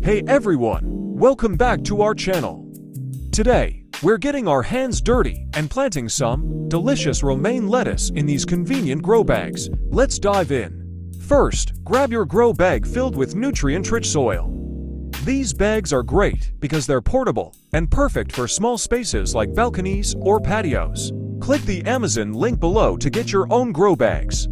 Hey everyone, welcome back to our channel. Today, we're getting our hands dirty and planting some delicious romaine lettuce in these convenient grow bags. Let's dive in. First, grab your grow bag filled with nutrient-rich soil. These bags are great because they're portable and perfect for small spaces like balconies or patios. Click the Amazon link below to get your own grow bags.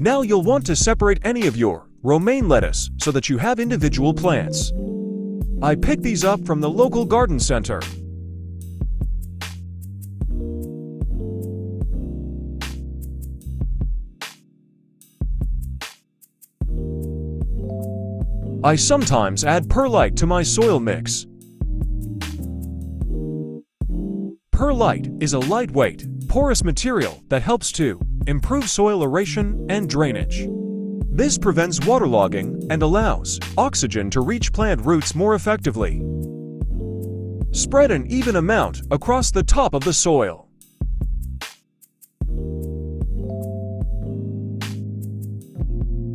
Now you'll want to separate any of your romaine lettuce so that you have individual plants. I picked these up from the local garden center. I sometimes add perlite to my soil mix. Perlite is a lightweight, porous material that helps to improve soil aeration and drainage. This prevents waterlogging and allows oxygen to reach plant roots more effectively. Spread an even amount across the top of the soil.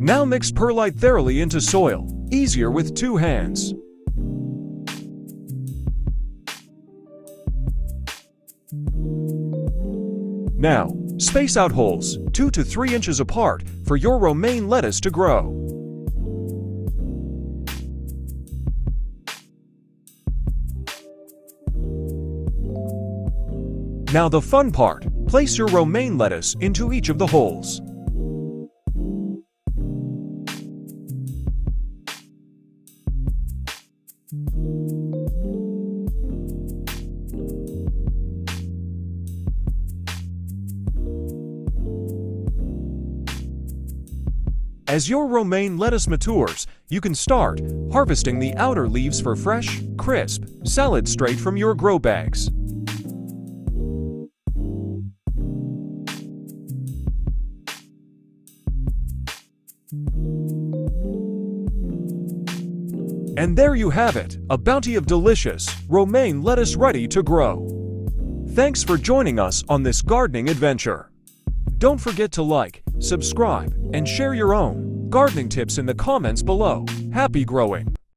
Now mix perlite thoroughly into soil, easier with two hands. Now, space out holes 2 to 3 inches apart for your romaine lettuce to grow. Now the fun part, place your romaine lettuce into each of the holes. As your romaine lettuce matures, you can start harvesting the outer leaves for fresh, crisp salad straight from your grow bags. And there you have it, a bounty of delicious romaine lettuce ready to grow. Thanks for joining us on this gardening adventure. Don't forget to like, subscribe, and share your own gardening tips in the comments below. Happy growing!